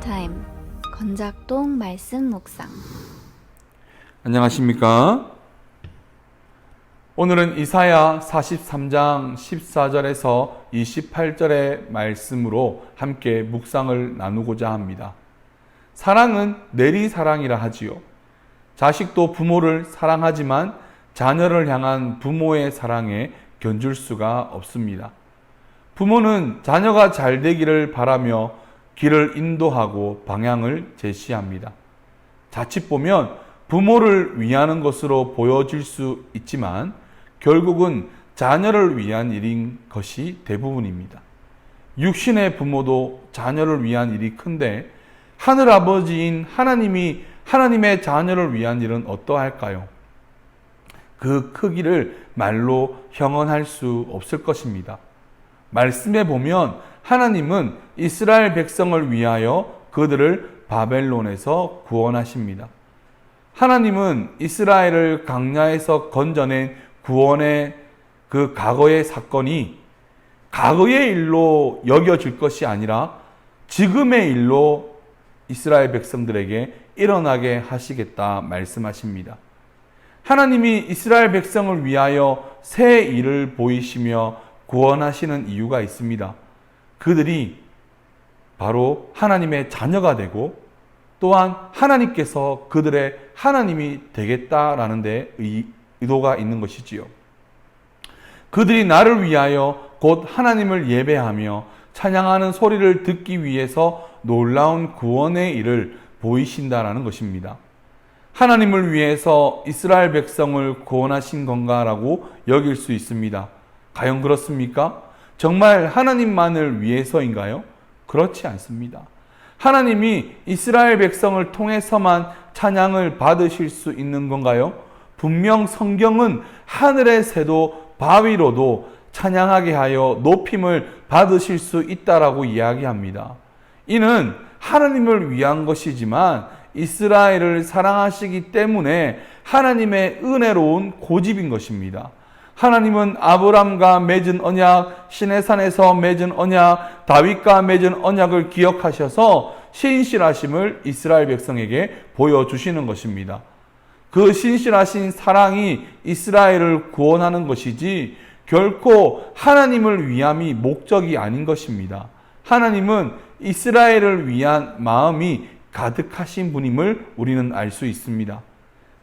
타임 건작동 말씀 묵상. 안녕하십니까? 오늘은 이사야 43장 14절에서 28절의 말씀으로 함께 묵상을 나누고자 합니다. 사랑은 내리사랑이라 하지요. 자식도 부모를 사랑하지만 자녀를 향한 부모의 사랑에 견줄 수가 없습니다. 부모는 자녀가 잘 되기를 바라며 길을 인도하고 방향을 제시합니다. 자칫 보면 부모를 위하는 것으로 보여질 수 있지만 결국은 자녀를 위한 일인 것이 대부분입니다. 육신의 부모도 자녀를 위한 일이 큰데 하늘아버지인 하나님이 하나님의 자녀를 위한 일은 어떠할까요? 그 크기를 말로 형언할 수 없을 것입니다. 말씀에 보면 하나님은 이스라엘 백성을 위하여 그들을 바벨론에서 구원하십니다. 하나님은 이스라엘을 광야에서 건져낸 구원의 그 과거의 사건이 과거의 일로 여겨질 것이 아니라 지금의 일로 이스라엘 백성들에게 일어나게 하시겠다 말씀하십니다. 하나님이 이스라엘 백성을 위하여 새 일을 보이시며 구원하시는 이유가 있습니다. 그들이 바로 하나님의 자녀가 되고 또한 하나님께서 그들의 하나님이 되겠다라는 데 의도가 있는 것이지요. 그들이 나를 위하여 곧 하나님을 예배하며 찬양하는 소리를 듣기 위해서 놀라운 구원의 일을 보이신다라는 것입니다. 하나님을 위해서 이스라엘 백성을 구원하신 건가라고 여길 수 있습니다. 과연 그렇습니까? 정말 하나님만을 위해서인가요? 그렇지 않습니다. 하나님이 이스라엘 백성을 통해서만 찬양을 받으실 수 있는 건가요? 분명 성경은 하늘의 새도 바위로도 찬양하게 하여 높임을 받으실 수 있다라고 이야기합니다. 이는 하나님을 위한 것이지만 이스라엘을 사랑하시기 때문에 하나님의 은혜로운 고집인 것입니다. 하나님은 아브람과 맺은 언약, 시내산에서 맺은 언약, 다윗과 맺은 언약을 기억하셔서 신실하심을 이스라엘 백성에게 보여주시는 것입니다. 그 신실하신 사랑이 이스라엘을 구원하는 것이지 결코 하나님을 위함이 목적이 아닌 것입니다. 하나님은 이스라엘을 위한 마음이 가득하신 분임을 우리는 알 수 있습니다.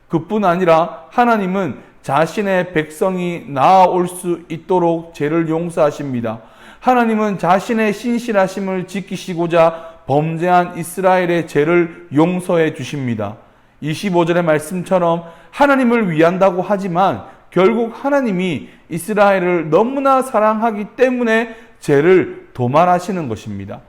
그뿐 아니라 하나님은 자신의 백성이 나아올 수 있도록 죄를 용서하십니다. 하나님은 자신의 신실하심을 지키시고자 범죄한 이스라엘의 죄를 용서해 주십니다. 25절의 말씀처럼 하나님을 위한다고 하지만 결국 하나님이 이스라엘을 너무나 사랑하기 때문에 죄를 도말하시는 것입니다.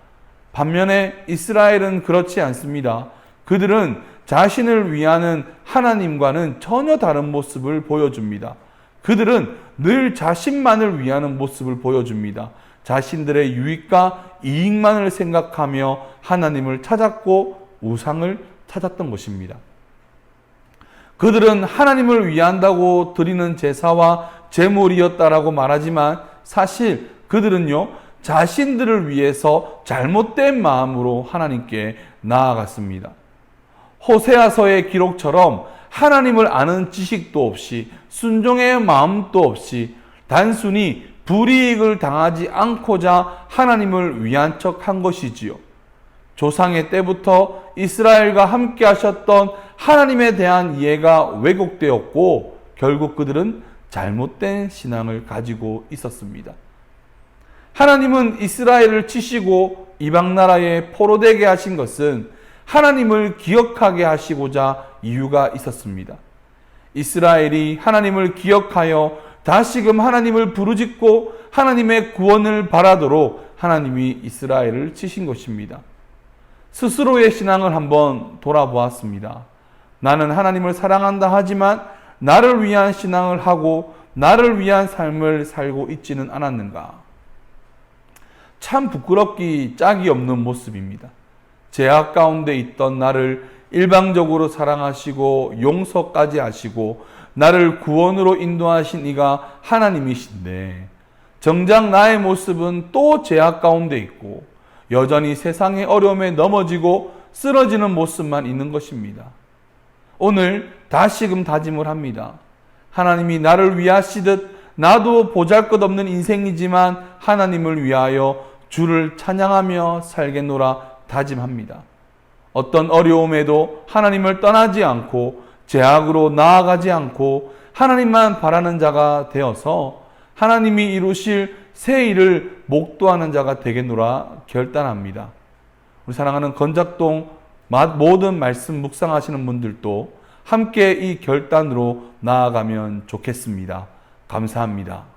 반면에 이스라엘은 그렇지 않습니다. 그들은 자신을 위하는 하나님과는 전혀 다른 모습을 보여줍니다. 그들은 늘 자신만을 위하는 모습을 보여줍니다. 자신들의 유익과 이익만을 생각하며 하나님을 찾았고 우상을 찾았던 것입니다. 그들은 하나님을 위한다고 드리는 제사와 제물이었다라고 말하지만 사실 그들은요, 자신들을 위해서 잘못된 마음으로 하나님께 나아갔습니다. 호세아서의 기록처럼 하나님을 아는 지식도 없이 순종의 마음도 없이 단순히 불이익을 당하지 않고자 하나님을 위한 척 한 것이지요. 조상의 때부터 이스라엘과 함께 하셨던 하나님에 대한 이해가 왜곡되었고 결국 그들은 잘못된 신앙을 가지고 있었습니다. 하나님은 이스라엘을 치시고 이방 나라에 포로되게 하신 것은 하나님을 기억하게 하시고자 이유가 있었습니다. 이스라엘이 하나님을 기억하여 다시금 하나님을 부르짖고 하나님의 구원을 바라도록 하나님이 이스라엘을 치신 것입니다. 스스로의 신앙을 한번 돌아보았습니다. 나는 하나님을 사랑한다 하지만 나를 위한 신앙을 하고 나를 위한 삶을 살고 있지는 않았는가? 참 부끄럽기 짝이 없는 모습입니다. 죄악 가운데 있던 나를 일방적으로 사랑하시고 용서까지 하시고 나를 구원으로 인도하신 이가 하나님이신데 정작 나의 모습은 또 죄악 가운데 있고 여전히 세상의 어려움에 넘어지고 쓰러지는 모습만 있는 것입니다. 오늘 다시금 다짐을 합니다. 하나님이 나를 위하시듯 나도 보잘것없는 인생이지만 하나님을 위하여 주를 찬양하며 살겠노라 다짐합니다. 어떤 어려움에도 하나님을 떠나지 않고 제약으로 나아가지 않고 하나님만 바라는 자가 되어서 하나님이 이루실 새 일을 목도하는 자가 되겠노라 결단합니다. 우리 사랑하는 건작동 모든 말씀 묵상하시는 분들도 함께 이 결단으로 나아가면 좋겠습니다. 감사합니다.